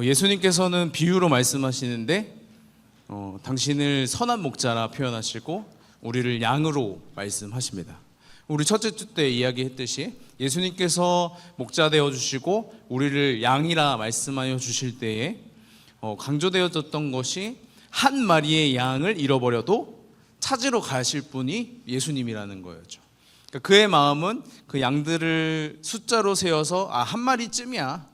예수님께서는 비유로 말씀하시는데 당신을 선한 목자라 표현하시고 우리를 양으로 말씀하십니다. 우리 첫째 주 때 이야기했듯이 예수님께서 목자 되어 주시고 우리를 양이라 말씀하여 주실 때에 강조되어졌던 것이 한 마리의 양을 잃어버려도 찾으러 가실 분이 예수님이라는 거였죠. 그러니까 그의 마음은 그 양들을 숫자로 세어서 한 마리쯤이야가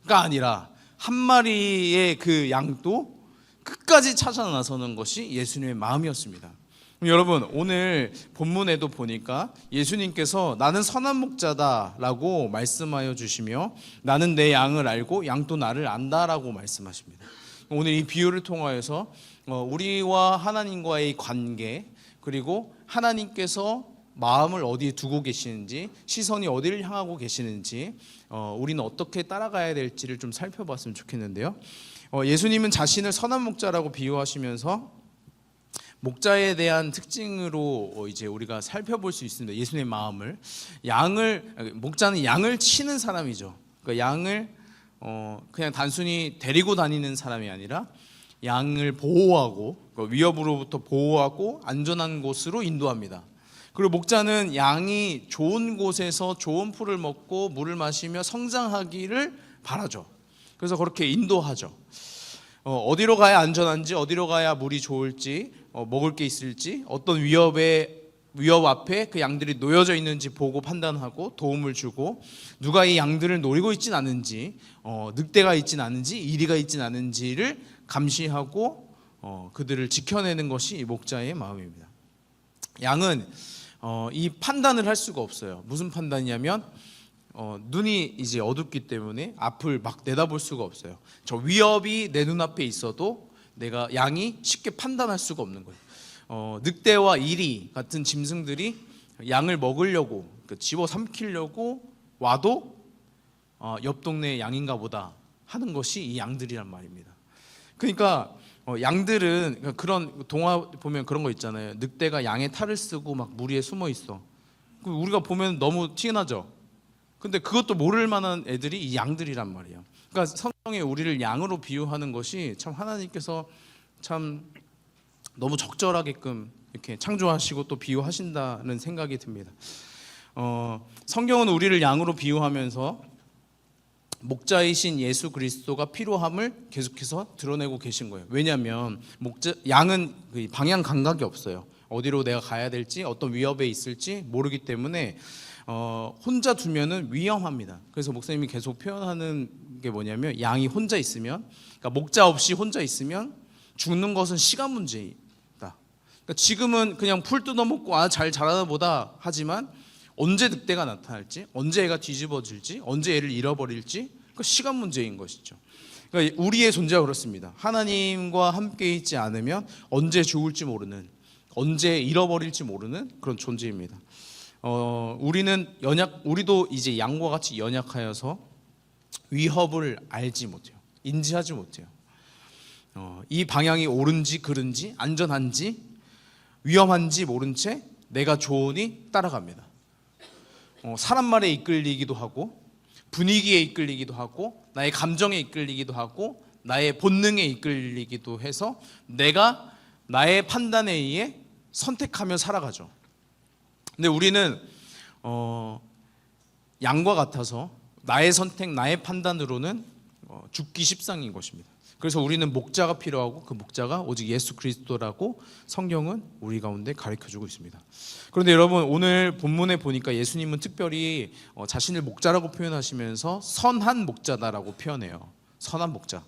아니라 한 마리의 그 양도 끝까지 찾아 나서는 것이 예수님의 마음이었습니다. 여러분, 오늘 본문에도 보니까 예수님께서 나는 선한 목자다라고 말씀하여 주시며 나는 내 양을 알고 양도 나를 안다라고 말씀하십니다. 오늘 이 비유를 통하여서 우리와 하나님과의 관계, 그리고 하나님께서 마음을 어디에 두고 계시는지, 시선이 어디를 향하고 계시는지, 우리는 어떻게 따라가야 될지를 좀 살펴봤으면 좋겠는데요. 예수님은 자신을 선한 목자라고 비유하시면서 목자에 대한 특징으로 이제 우리가 살펴볼 수 있습니다. 예수님의 마음을, 목자는 양을 치는 사람이죠. 그러니까 양을 그냥 단순히 데리고 다니는 사람이 아니라 양을 보호하고 위협으로부터 보호하고 안전한 곳으로 인도합니다. 그리고 목자는 양이 좋은 곳에서 좋은 풀을 먹고 물을 마시며 성장하기를 바라죠. 그래서 그렇게 인도하죠. 어디로 가야 안전한지, 어디로 가야 물이 좋을지, 먹을 게 있을지, 어떤 위협 앞에 그 양들이 놓여져 있는지 보고 판단하고 도움을 주고, 누가 이 양들을 노리고 있진 않은지, 늑대가 있진 않은지, 이리가 있진 않은지를 감시하고 그들을 지켜내는 것이 이 목자의 마음입니다. 양은 이 판단을 할 수가 없어요. 무슨 판단이냐면 눈이 이제 어둡기 때문에 앞을 막 내다볼 수가 없어요. 저 위협이 내 눈앞에 있어도 양이 쉽게 판단할 수가 없는 거예요. 늑대와 이리 같은 짐승들이 양을 먹으려고, 집어 삼키려고 와도 옆 동네의 양인가 보다 하는 것이 이 양들이란 말입니다. 그러니까 양들은, 그런 동화 보면 그런 거 있잖아요. 늑대가 양의 탈을 쓰고 막 무리에 숨어 있어. 우리가 보면 너무 티나죠. 근데 그것도 모를 만한 애들이 이 양들이란 말이에요. 그러니까 성경에 우리를 양으로 비유하는 것이 참 하나님께서 참 너무 적절하게끔 이렇게 창조하시고 또 비유하신다는 생각이 듭니다. 성경은 우리를 양으로 비유하면서 목자이신 예수 그리스도가 필요함을 계속해서 드러내고 계신 거예요. 왜냐하면 양은 방향 감각이 없어요. 어디로 내가 가야 될지, 어떤 위협에 있을지 모르기 때문에 혼자 두면은 위험합니다. 그래서 목사님이 계속 표현하는 게 뭐냐면, 양이 혼자 있으면, 그러니까 목자 없이 혼자 있으면 죽는 것은 시간 문제다. 그러니까 지금은 그냥 풀 뜯어먹고 잘 자라나 보다 하지만 언제 늑대가 나타날지, 언제 애가 뒤집어질지, 언제 애를 잃어버릴지, 그 시간 문제인 것이죠. 그러니까 우리의 존재가 그렇습니다. 하나님과 함께 있지 않으면 언제 죽을지 모르는, 언제 잃어버릴지 모르는 그런 존재입니다. 우리도 이제 양과 같이 연약하여서 위협을 알지 못해요. 인지하지 못해요. 이 방향이 옳은지 그른지, 안전한지 위험한지 모른 채 내가 좋으니 따라갑니다. 사람 말에 이끌리기도 하고, 분위기에 이끌리기도 하고, 나의 감정에 이끌리기도 하고, 나의 본능에 이끌리기도 해서 내가 나의 판단에 의해 선택하며 살아가죠. 근데 우리는 양과 같아서 나의 선택, 나의 판단으로는 죽기 십상인 것입니다. 그래서 우리는 목자가 필요하고, 그 목자가 오직 예수 그리스도라고 성경은 우리 가운데 가르쳐주고 있습니다. 그런데 여러분, 오늘 본문에 보니까 예수님은 특별히 자신을 목자라고 표현하시면서 선한 목자다라고 표현해요. 선한 목자.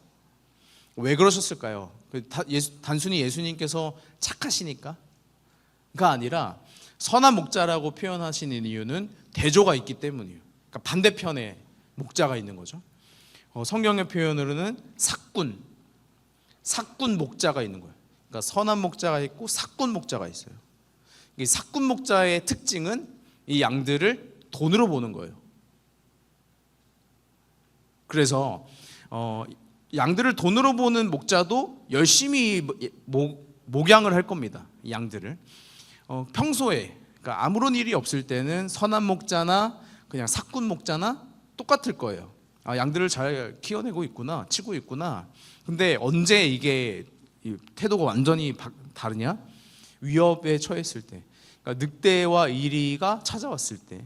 왜 그러셨을까요? 단순히 예수님께서 착하시니까? 가 아니라 선한 목자라고 표현하시는 이유는 대조가 있기 때문이에요. 그러니까 반대편에 목자가 있는 거죠. 성경의 표현으로는 사꾼 목자가 있는 거예요. 그러니까 선한 목자가 있고 사꾼 목자가 있어요. 이 사꾼 목자의 특징은 이 양들을 돈으로 보는 거예요. 그래서 양들을 돈으로 보는 목자도 열심히 목양을 할 겁니다. 이 양들을 평소에, 그러니까 아무런 일이 없을 때는 선한 목자나 그냥 사꾼 목자나 똑같을 거예요. 양들을 잘 키워내고 있구나, 치고 있구나. 근데 언제 이게 이 태도가 완전히 다르냐? 위협에 처했을 때, 그러니까 늑대와 이리가 찾아왔을 때,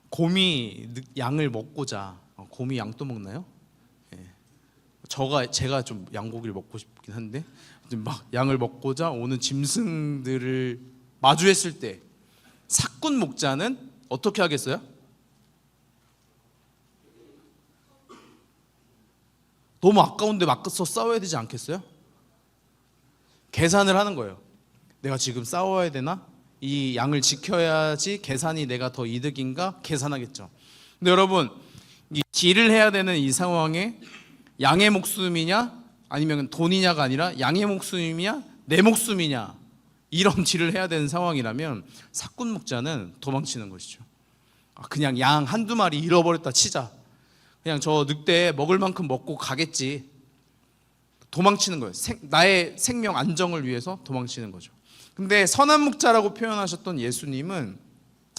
곰이 양을 먹고자, 곰이 양 또 먹나요? 예. 제가 좀 양고기를 먹고 싶긴 한데, 막 양을 먹고자 오는 짐승들을 마주했을 때 사꾼 목자는 어떻게 하겠어요? 너무 아까운데 맞서 싸워야 되지 않겠어요? 계산을 하는 거예요. 내가 지금 싸워야 되나? 이 양을 지켜야지 계산이 내가 더 이득인가? 계산하겠죠. 근데 여러분, 이 딜을 해야 되는 이 상황에 양의 목숨이냐 아니면 돈이냐가 아니라 양의 목숨이냐 내 목숨이냐, 이런 딜을 해야 되는 상황이라면 사꾼 목자는 도망치는 것이죠. 그냥 양 한두 마리 잃어버렸다 치자, 그냥 저 늑대 먹을 만큼 먹고 가겠지, 도망치는 거예요. 나의 생명 안정을 위해서 도망치는 거죠. 근데 선한 목자라고 표현하셨던 예수님은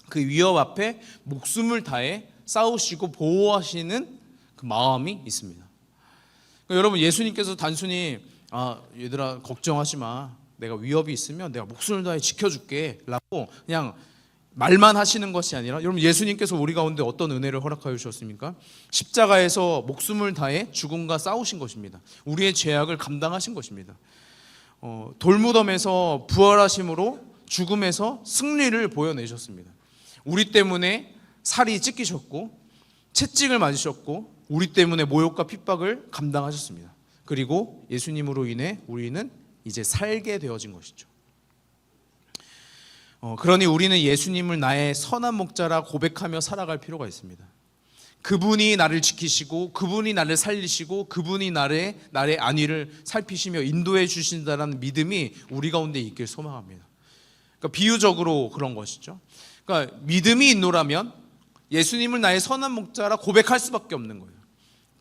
그 위협 앞에 목숨을 다해 싸우시고 보호하시는 그 마음이 있습니다. 그러니까 여러분, 예수님께서 단순히 얘들아 걱정하지 마, 내가 위협이 있으면 내가 목숨을 다해 지켜줄게 라고 그냥 말만 하시는 것이 아니라, 여러분 예수님께서 우리 가운데 어떤 은혜를 허락하여 주셨습니까? 십자가에서 목숨을 다해 죽음과 싸우신 것입니다. 우리의 죄악을 감당하신 것입니다. 돌무덤에서 부활하심으로 죽음에서 승리를 보여내셨습니다. 우리 때문에 살이 찢기셨고 채찍을 맞으셨고 우리 때문에 모욕과 핍박을 감당하셨습니다. 그리고 예수님으로 인해 우리는 이제 살게 되어진 것이죠. 그러니 우리는 예수님을 나의 선한 목자라 고백하며 살아갈 필요가 있습니다. 그분이 나를 지키시고 그분이 나를 살리시고 그분이 나의 안위를 살피시며 인도해 주신다는 믿음이 우리 가운데 있길 소망합니다. 그러니까 비유적으로 그런 것이죠. 그러니까 믿음이 있노라면 예수님을 나의 선한 목자라 고백할 수밖에 없는 거예요.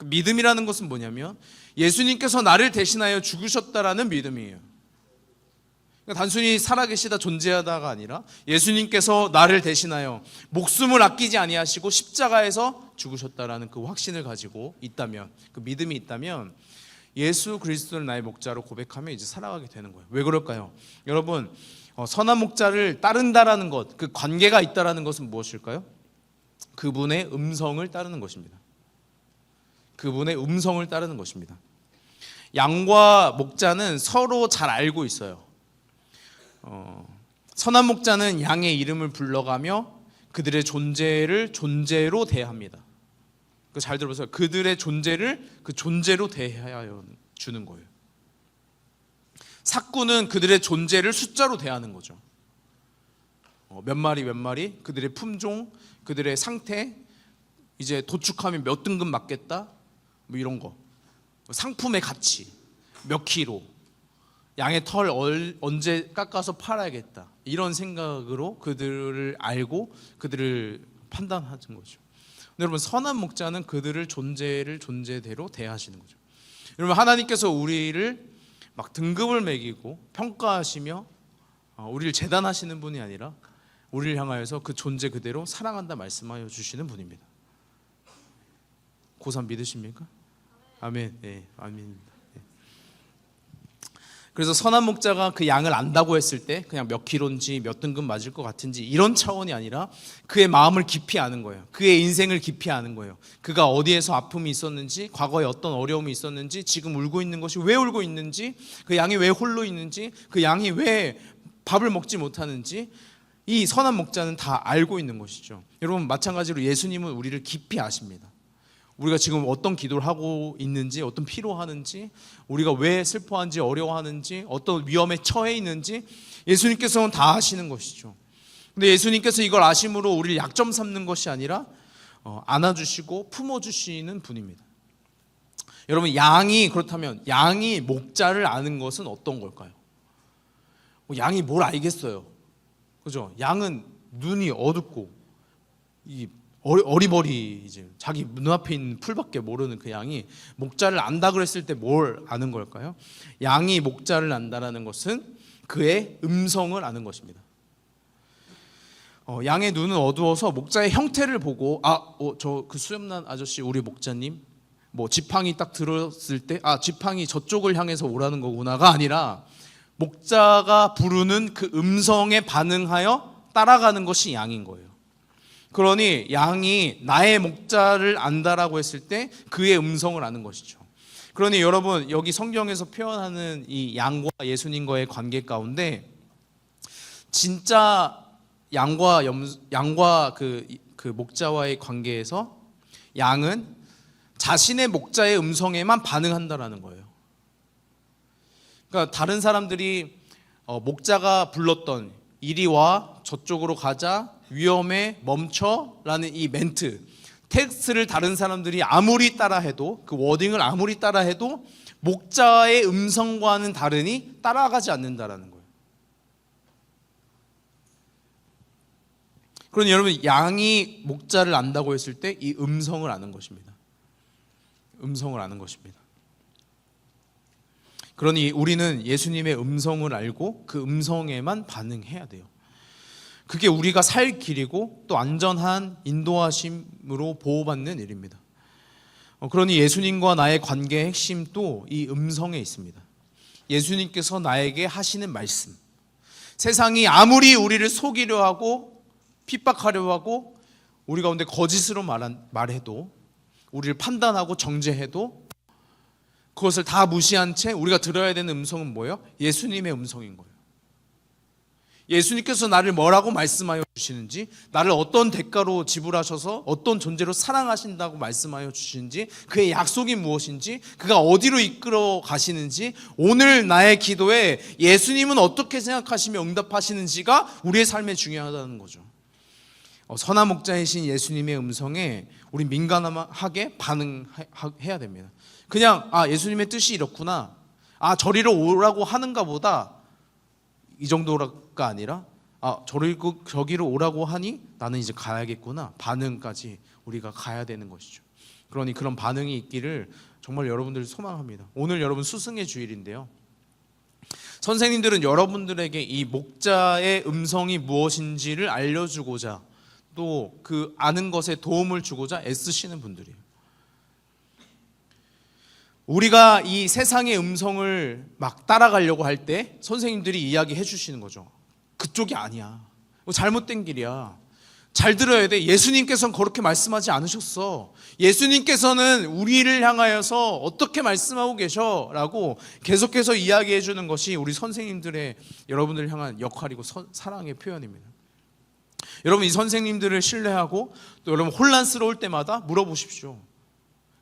믿음이라는 것은 뭐냐면 예수님께서 나를 대신하여 죽으셨다라는 믿음이에요. 그러니까 단순히 살아계시다 존재하다가 아니라 예수님께서 나를 대신하여 목숨을 아끼지 아니하시고 십자가에서 죽으셨다라는 그 확신을 가지고 있다면, 그 믿음이 있다면 예수 그리스도를 나의 목자로 고백하며 이제 살아가게 되는 거예요. 왜 그럴까요? 여러분, 선한 목자를 따른다라는 것, 그 관계가 있다라는 것은 무엇일까요? 그분의 음성을 따르는 것입니다. 그분의 음성을 따르는 것입니다. 양과 목자는 서로 잘 알고 있어요. 선한 목자는 양의 이름을 불러가며 그들의 존재를 존재로 대합니다. 잘 들어보세요. 그들의 존재를 그 존재로 대하여 주는 거예요. 사꾼은 그들의 존재를 숫자로 대하는 거죠. 몇 마리 그들의 품종, 그들의 상태, 이제 도축하면 몇 등급 맞겠다, 뭐 이런 거, 상품의 가치, 몇 킬로, 양의 털 언제 깎아서 팔아야겠다, 이런 생각으로 그들을 알고 그들을 판단하는 거죠. 여러분, 선한 목자는 그들을 존재를 존재대로 대하시는 거죠. 여러분, 하나님께서 우리를 막 등급을 매기고 평가하시며 우리를 재단하시는 분이 아니라 우리를 향하여서 그 존재 그대로 사랑한다 말씀하여 주시는 분입니다. 고3 믿으십니까? 아멘. 네, 아멘. 그래서 선한 목자가 그 양을 안다고 했을 때 그냥 몇 킬로인지 몇 등급 맞을 것 같은지 이런 차원이 아니라 그의 마음을 깊이 아는 거예요. 그의 인생을 깊이 아는 거예요. 그가 어디에서 아픔이 있었는지, 과거에 어떤 어려움이 있었는지, 지금 울고 있는 것이 왜 울고 있는지, 그 양이 왜 홀로 있는지, 그 양이 왜 밥을 먹지 못하는지, 이 선한 목자는 다 알고 있는 것이죠. 여러분, 마찬가지로 예수님은 우리를 깊이 아십니다. 우리가 지금 어떤 기도를 하고 있는지, 어떤 피로하는지, 우리가 왜 슬퍼하는지, 어려워하는지, 어떤 위험에 처해 있는지 예수님께서는 다 아시는 것이죠. 근데 예수님께서 이걸 아심으로 우리를 약점 삼는 것이 아니라 안아주시고 품어주시는 분입니다. 여러분, 그렇다면 양이 목자를 아는 것은 어떤 걸까요? 양이 뭘 알겠어요? 그죠? 양은 눈이 어둡고 어리버리 이제 자기 눈앞에 있는 풀밖에 모르는 그 양이 목자를 안다 그랬을 때 뭘 아는 걸까요? 양이 목자를 안다라는 것은 그의 음성을 아는 것입니다. 양의 눈은 어두워서 목자의 형태를 보고 저 그 수염난 아저씨 우리 목자님 뭐 지팡이 딱 들었을 때 지팡이 저쪽을 향해서 오라는 거구나가 아니라 목자가 부르는 그 음성에 반응하여 따라가는 것이 양인 거예요. 그러니 양이 나의 목자를 안다라고 했을 때 그의 음성을 아는 것이죠. 그러니 여러분 여기 성경에서 표현하는 이 양과 예수님과의 관계 가운데 진짜 양과 그 목자와의 관계에서 양은 자신의 목자의 음성에만 반응한다라는 거예요. 그러니까 다른 사람들이 목자가 불렀던 이리 와, 저쪽으로 가자, 위험해, 멈춰라는 이 멘트, 텍스트를 다른 사람들이 아무리 따라해도, 그 워딩을 아무리 따라해도 목자의 음성과는 다르니 따라가지 않는다라는 거예요. 그러니 여러분 양이 목자를 안다고 했을 때 이 음성을 아는 것입니다. 음성을 아는 것입니다. 그러니 우리는 예수님의 음성을 알고 그 음성에만 반응해야 돼요. 그게 우리가 살 길이고 또 안전한 인도하심으로 보호받는 일입니다. 그러니 예수님과 나의 관계의 핵심도 이 음성에 있습니다. 예수님께서 나에게 하시는 말씀. 세상이 아무리 우리를 속이려 하고 핍박하려 하고 우리 가운데 거짓으로 말해도, 우리를 판단하고 정죄해도 그것을 다 무시한 채 우리가 들어야 되는 음성은 뭐예요? 예수님의 음성인 거예요. 예수님께서 나를 뭐라고 말씀하여 주시는지, 나를 어떤 대가로 지불하셔서 어떤 존재로 사랑하신다고 말씀하여 주시는지, 그의 약속이 무엇인지, 그가 어디로 이끌어 가시는지, 오늘 나의 기도에 예수님은 어떻게 생각하시며 응답하시는지가 우리의 삶에 중요하다는 거죠. 선한 목자이신 예수님의 음성에 우리 민감하게 반응해야 됩니다. 그냥 예수님의 뜻이 이렇구나, 저리로 오라고 하는가 보다, 이 정도가 아니라 저기로 오라고 하니 나는 이제 가야겠구나, 반응까지 우리가 가야 되는 것이죠. 그러니 그런 반응이 있기를 정말 여러분들 소망합니다. 오늘 여러분 스승의 주일인데요, 선생님들은 여러분들에게 이 목자의 음성이 무엇인지를 알려주고자, 또 그 아는 것에 도움을 주고자 애쓰시는 분들이에요. 우리가 이 세상의 음성을 막 따라가려고 할 때 선생님들이 이야기해 주시는 거죠. 그쪽이 아니야, 잘못된 길이야, 잘 들어야 돼, 예수님께서는 그렇게 말씀하지 않으셨어, 예수님께서는 우리를 향하여서 어떻게 말씀하고 계셔 라고 계속해서 이야기해 주는 것이 우리 선생님들의 여러분들을 향한 역할이고 사랑의 표현입니다. 여러분 이 선생님들을 신뢰하고 또 여러분 혼란스러울 때마다 물어보십시오.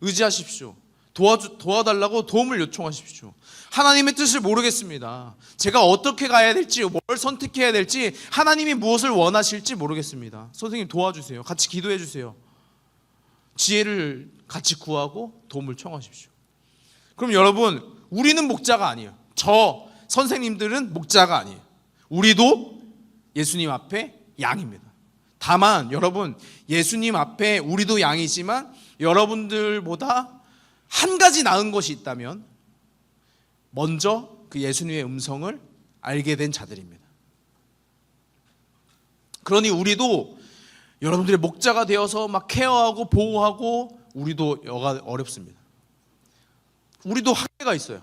의지하십시오. 도와달라고 도움을 요청하십시오. 하나님의 뜻을 모르겠습니다. 제가 어떻게 가야 될지, 뭘 선택해야 될지, 하나님이 무엇을 원하실지 모르겠습니다. 선생님 도와주세요. 같이 기도해 주세요. 지혜를 같이 구하고 도움을 청하십시오. 그럼 여러분, 우리는 목자가 아니에요. 저 선생님들은 목자가 아니에요. 우리도 예수님 앞에 양입니다. 다만 여러분, 예수님 앞에 우리도 양이지만 여러분들보다 한 가지 나은 것이 있다면 먼저 그 예수님의 음성을 알게 된 자들입니다. 그러니 우리도 여러분들의 목자가 되어서 막 케어하고 보호하고 우리도 여가 어렵습니다. 우리도 한계가 있어요.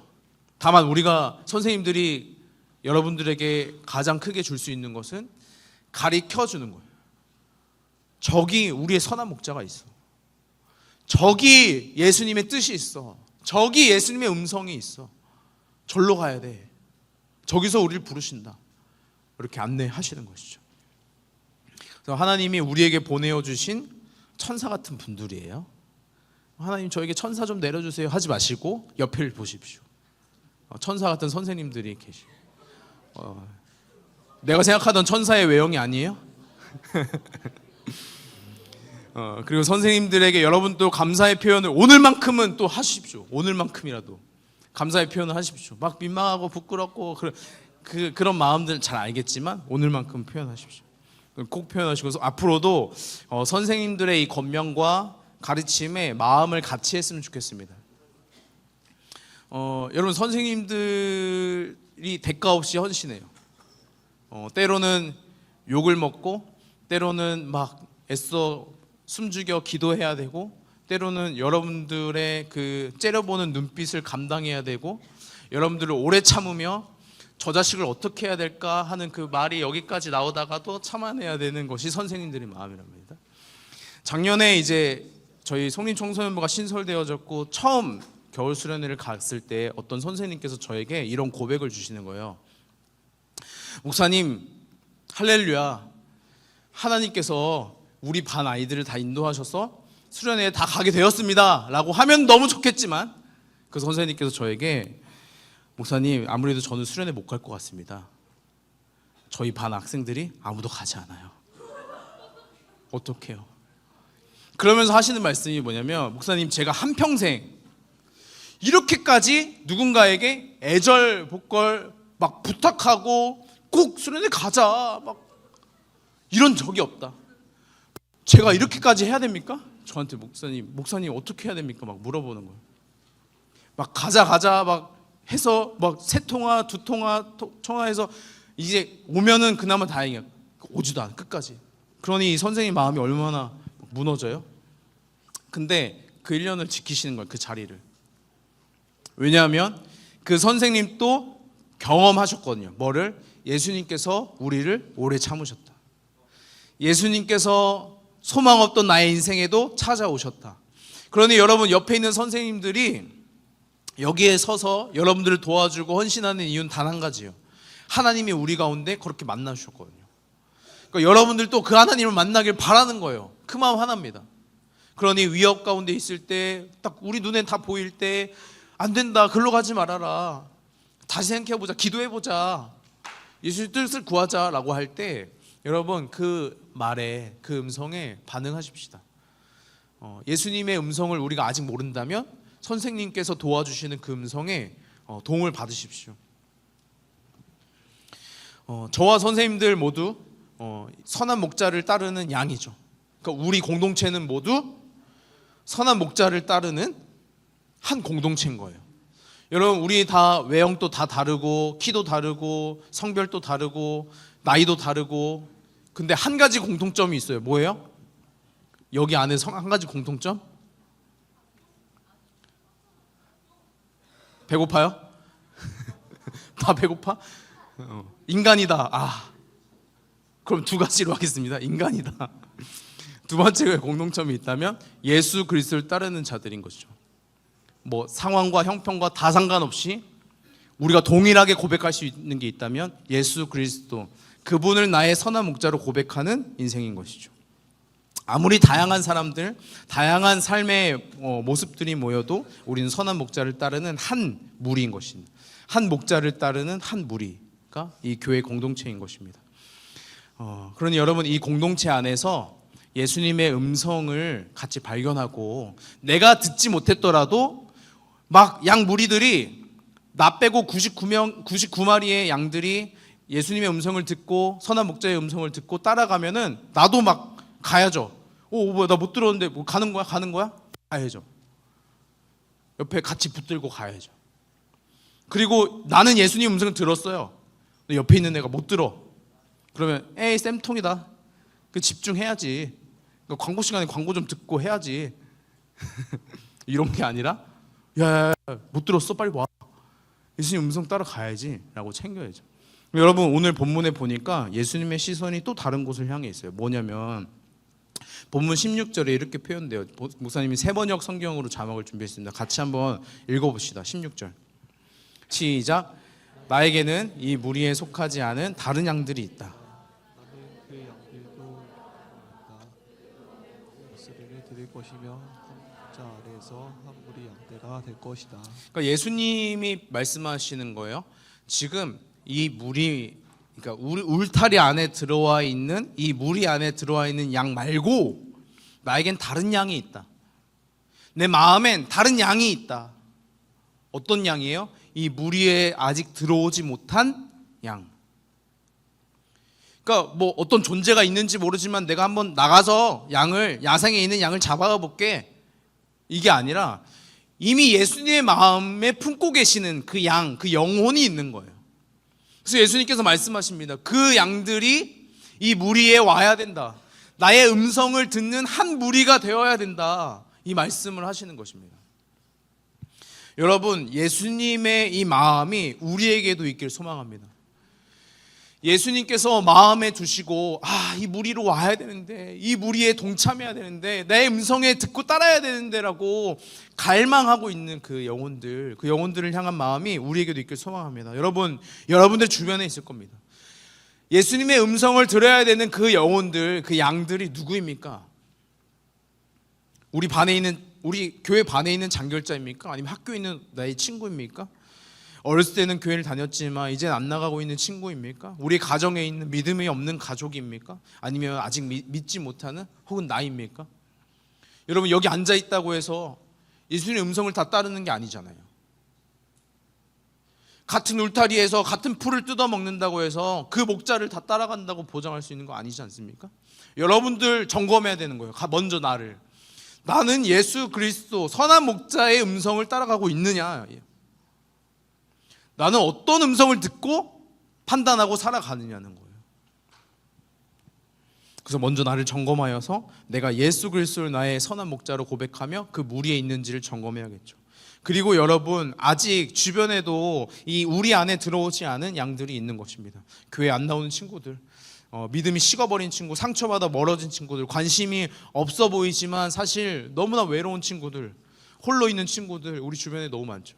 다만 우리가 선생님들이 여러분들에게 가장 크게 줄 수 있는 것은 가르쳐 주는 거예요. 저기 우리의 선한 목자가 있어, 저기 예수님의 뜻이 있어, 저기 예수님의 음성이 있어, 절로 가야 돼, 저기서 우리를 부르신다, 이렇게 안내하시는 것이죠. 그래서 하나님이 우리에게 보내어 주신 천사 같은 분들이에요. 하나님 저에게 천사 좀 내려주세요 하지 마시고 옆을 보십시오. 천사 같은 선생님들이 계시고, 내가 생각하던 천사의 외형이 아니에요. 그리고 선생님들에게 여러분 또 감사의 표현을 오늘만큼은 또 하십시오. 오늘만큼이라도 감사의 표현을 하십시오. 막 민망하고 부끄럽고 그런 마음들 잘 알겠지만 오늘만큼 표현하십시오. 꼭 표현하시고 앞으로도 선생님들의 이 권면과 가르침에 마음을 같이 했으면 좋겠습니다. 여러분 선생님들이 대가 없이 헌신해요. 때로는 욕을 먹고 때로는 막 애써 숨죽여 기도해야 되고, 때로는 여러분들의 그 째려보는 눈빛을 감당해야 되고, 여러분들을 오래 참으며 저 자식을 어떻게 해야 될까 하는 그 말이 여기까지 나오다가도 참아내야 되는 것이 선생님들의 마음이랍니다. 작년에 이제 저희 성림청소년부가 신설되어졌고 처음 겨울 수련회를 갔을 때 어떤 선생님께서 저에게 이런 고백을 주시는 거예요. 목사님, 할렐루야, 하나님께서 우리 반 아이들을 다 인도하셔서 수련회에 다 가게 되었습니다 라고 하면 너무 좋겠지만, 그 선생님께서 저에게 목사님, 아무래도 저는 수련회 못 갈 것 같습니다. 저희 반 학생들이 아무도 가지 않아요. 어떡해요? 그러면서 하시는 말씀이 뭐냐면, 목사님, 제가 한평생 이렇게까지 누군가에게 애절복걸 막 부탁하고 꼭 수련회 가자 막 이런 적이 없다. 제가 이렇게까지 해야 됩니까? 저한테 목사님 어떻게 해야 됩니까? 막 물어보는 거예요. 막 가자 막 해서 막 3통화 2통화 통화해서 이제 오면은 그나마 다행이야. 오지도 않아 끝까지. 그러니 이 선생님 마음이 얼마나 무너져요? 근데 그 1년을 지키시는 거예요, 그 자리를. 왜냐하면 그 선생님도 경험하셨거든요. 뭐를? 예수님께서 우리를 오래 참으셨다. 예수님께서 소망 없던 나의 인생에도 찾아오셨다. 그러니 여러분, 옆에 있는 선생님들이 여기에 서서 여러분들을 도와주고 헌신하는 이유는 단 한 가지예요. 하나님이 우리 가운데 그렇게 만나주셨거든요. 그러니까 여러분들도 그 하나님을 만나길 바라는 거예요. 그 마음 하나입니다. 그러니 위협 가운데 있을 때, 딱 우리 눈엔 다 보일 때, 안 된다, 글로 가지 말아라, 다시 생각해보자, 기도해보자, 예수의 뜻을 구하자라고 할 때, 여러분 그 말에, 그 음성에 반응하십시다. 예수님의 음성을 우리가 아직 모른다면 선생님께서 도와주시는 그 음성에 도움을 받으십시오. 저와 선생님들 모두 선한 목자를 따르는 양이죠. 그러니까 우리 공동체는 모두 선한 목자를 따르는 한 공동체인 거예요. 여러분, 우리 다 외형도 다 다르고, 키도 다르고, 성별도 다르고, 나이도 다르고, 근데 한 가지 공통점이 있어요. 뭐예요? 여기 안에 한 가지 공통점? 배고파요? 다 배고파? 인간이다. 그럼 2가지로 하겠습니다. 인간이다. 두 번째 공동점이 있다면 예수 그리스도를 따르는 자들인 것이죠. 뭐 상황과 형편과 다 상관없이 우리가 동일하게 고백할 수 있는 게 있다면 예수 그리스도, 그분을 나의 선한 목자로 고백하는 인생인 것이죠. 아무리 다양한 사람들, 다양한 삶의 모습들이 모여도 우리는 선한 목자를 따르는 한 무리인 것입니다. 한 목자를 따르는 한 무리가 이 교회 공동체인 것입니다. 그러니 여러분, 이 공동체 안에서 예수님의 음성을 같이 발견하고, 내가 듣지 못했더라도 막 양 무리들이, 나 빼고 99마리의 양들이 예수님의 음성을 듣고 선한 목자의 음성을 듣고 따라가면은 나도 막 가야죠. 뭐야, 나 못 들었는데 뭐 가는 거야? 가야죠. 옆에 같이 붙들고 가야죠. 그리고 나는 예수님 음성을 들었어요. 근데 옆에 있는 애가 못 들어. 그러면 에이, 쌤통이다. 집중해야지. 그러니까 광고 시간에 광고 좀 듣고 해야지. 이런 게 아니라, 야, 못 들었어? 빨리 와. 예수님 음성 따라 가야지 라고 챙겨야죠. 여러분, 오늘 본문에 보니까 예수님의 시선이 또 다른 곳을 향해 있어요. 뭐냐면 본문 16절에 이렇게 표현돼요. 목사님이 세번역 성경으로 자막을 준비했습니다. 같이 한번 읽어봅시다. 16절 시작. 나에게는 이 무리에 속하지 않은 다른 양들이 있다. 그 양들도 목소리를 들을 것이며 자 아래에서 한 무리 양떼가 될 것이다. 그러니까 예수님이 말씀하시는 거예요. 지금 이 무리, 그러니까 울타리 안에 들어와 있는, 이 무리 안에 들어와 있는 양 말고 나에겐 다른 양이 있다. 내 마음엔 다른 양이 있다. 어떤 양이에요? 이 무리에 아직 들어오지 못한 양. 그러니까 뭐 어떤 존재가 있는지 모르지만 내가 한번 나가서 야생에 있는 양을 잡아가 볼게, 이게 아니라 이미 예수님의 마음에 품고 계시는 그 양, 그 영혼이 있는 거예요. 그래서 예수님께서 말씀하십니다. 그 양들이 이 무리에 와야 된다. 나의 음성을 듣는 한 무리가 되어야 된다. 이 말씀을 하시는 것입니다. 여러분, 예수님의 이 마음이 우리에게도 있길 소망합니다. 예수님께서 마음에 두시고 이 무리로 와야 되는데, 이 무리에 동참해야 되는데, 내 음성에 듣고 따라야 되는데 라고 갈망하고 있는 그 영혼들을 향한 마음이 우리에게도 있길 소망합니다. 여러분들 주변에 있을 겁니다. 예수님의 음성을 들어야 되는 그 영혼들, 그 양들이 누구입니까? 우리 교회 반에 있는 장결자입니까? 아니면 학교에 있는 나의 친구입니까? 어렸을 때는 교회를 다녔지만 이제는 안 나가고 있는 친구입니까? 우리 가정에 있는 믿음이 없는 가족입니까? 아니면 아직 믿지 못하는 혹은 나입니까? 여러분, 여기 앉아 있다고 해서 예수님의 음성을 다 따르는 게 아니잖아요. 같은 울타리에서 같은 풀을 뜯어 먹는다고 해서 그 목자를 다 따라간다고 보장할 수 있는 거 아니지 않습니까? 여러분들 점검해야 되는 거예요. 먼저 나는 예수 그리스도 선한 목자의 음성을 따라가고 있느냐, 나는 어떤 음성을 듣고 판단하고 살아가느냐는 거예요. 그래서 먼저 나를 점검하여서 내가 예수 그리스도를 나의 선한 목자로 고백하며 그 무리에 있는지를 점검해야겠죠. 그리고 여러분, 아직 주변에도 이 우리 안에 들어오지 않은 양들이 있는 것입니다. 교회 안 나오는 친구들, 믿음이 식어버린 친구, 상처받아 멀어진 친구들, 관심이 없어 보이지만 사실 너무나 외로운 친구들, 홀로 있는 친구들, 우리 주변에 너무 많죠.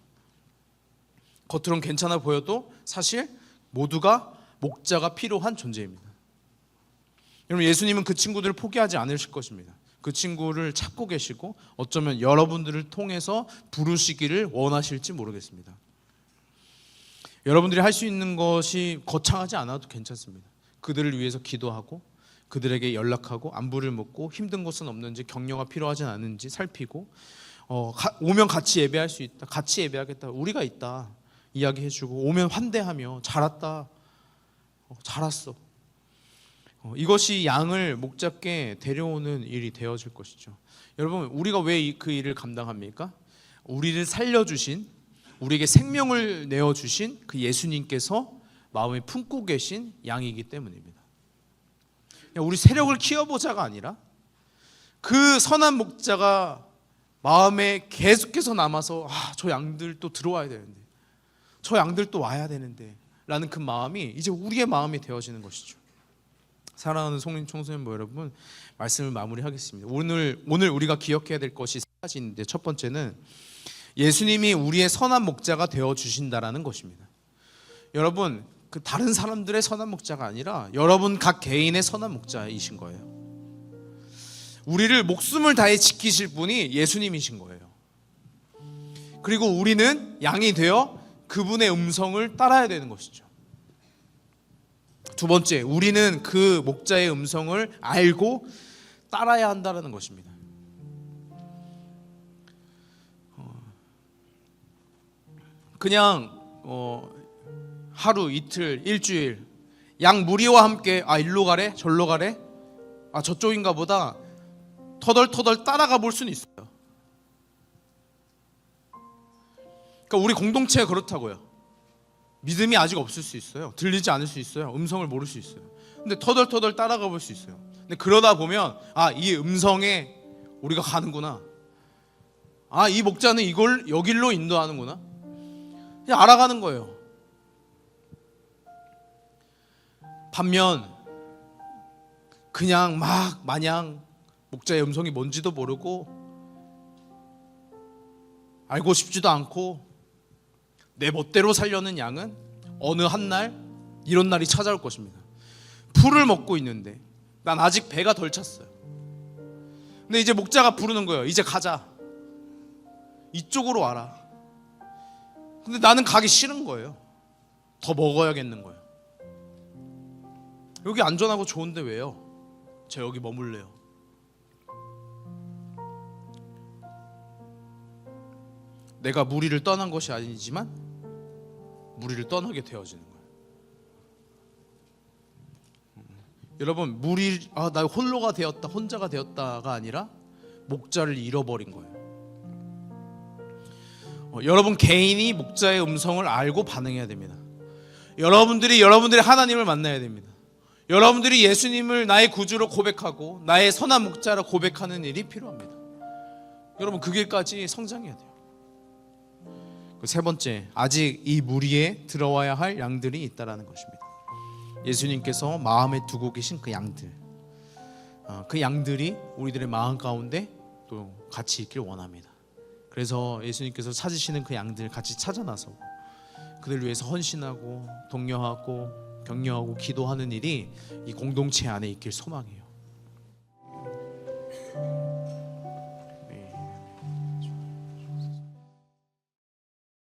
겉으론 괜찮아 보여도 사실 모두가 목자가 필요한 존재입니다. 여러분, 예수님은 그 친구들을 포기하지 않으실 것입니다. 그 친구를 찾고 계시고 어쩌면 여러분들을 통해서 부르시기를 원하실지 모르겠습니다. 여러분들이 할 수 있는 것이 거창하지 않아도 괜찮습니다. 그들을 위해서 기도하고 그들에게 연락하고 안부를 묻고 힘든 것은 없는지, 격려가 필요하진 않은지 살피고, 오면 같이 예배할 수 있다, 같이 예배하겠다, 우리가 있다 이야기해주고, 오면 환대하며 잘 왔다, 잘 왔어. 이것이 양을 목잡게 데려오는 일이 되어질 것이죠. 여러분, 우리가 왜 그 일을 감당합니까? 우리를 살려주신, 우리에게 생명을 내어주신 그 예수님께서 마음에 품고 계신 양이기 때문입니다. 우리 세력을 키워보자가 아니라 그 선한 목자가 마음에 계속해서 남아서 저 양들 또 들어와야 되는데, 저 양들 또 와야 되는데 라는 그 마음이 이제 우리의 마음이 되어지는 것이죠. 사랑하는 성림 청소년부 여러분, 말씀을 마무리하겠습니다. 오늘 우리가 기억해야 될 것이 세 가지인데, 첫 번째는 예수님이 우리의 선한 목자가 되어주신다라는 것입니다. 여러분, 그 다른 사람들의 선한 목자가 아니라 여러분 각 개인의 선한 목자이신 거예요. 우리를 목숨을 다해 지키실 분이 예수님이신 거예요. 그리고 우리는 양이 되어 그분의 음성을 따라야 되는 것이죠. 두 번째, 우리는 그 목자의 음성을 알고 따라야 한다는 것입니다. 그냥 하루, 이틀, 일주일 양 무리와 함께 일로 가래? 절로 가래? 저쪽인가 보다 터덜터덜 따라가 볼 수는 있어요. 그러니까 우리 공동체가 그렇다고요. 믿음이 아직 없을 수 있어요. 들리지 않을 수 있어요. 음성을 모를 수 있어요. 근데 터덜터덜 따라가 볼 수 있어요. 근데 그러다 보면 이 음성에 우리가 가는구나, 이 목자는 이걸 여길로 인도하는구나, 그냥 알아가는 거예요. 반면 그냥 마냥 목자의 음성이 뭔지도 모르고 알고 싶지도 않고 내 멋대로 살려는 양은 어느 한날 이런 날이 찾아올 것입니다. 풀을 먹고 있는데 난 아직 배가 덜 찼어요. 근데 이제 목자가 부르는 거예요. 이제 가자, 이쪽으로 와라. 근데 나는 가기 싫은 거예요. 더 먹어야겠는 거예요. 여기 안전하고 좋은데 왜요? 제가 여기 머물래요. 내가 무리를 떠난 것이 아니지만 무리를 떠나게 되어지는 거예요. 여러분, 나 홀로가 되었다, 혼자가 되었다가 아니라 목자를 잃어버린 거예요. 여러분 개인이 목자의 음성을 알고 반응해야 됩니다. 여러분들이 하나님을 만나야 됩니다. 여러분들이 예수님을 나의 구주로 고백하고 나의 선한 목자로 고백하는 일이 필요합니다. 여러분 그 길까지 성장해야 돼요. 세 번째, 아직 이 무리에 들어와야 할 양들이 있다라는 것입니다. 예수님께서 마음에 두고 계신 그 양들, 그 양들이 우리들의 마음 가운데 또 같이 있길 원합니다. 그래서 예수님께서 찾으시는 그 양들 같이 찾아 나서고 그들 위해서 헌신하고 독려하고 격려하고 기도하는 일이 이 공동체 안에 있길 소망해요.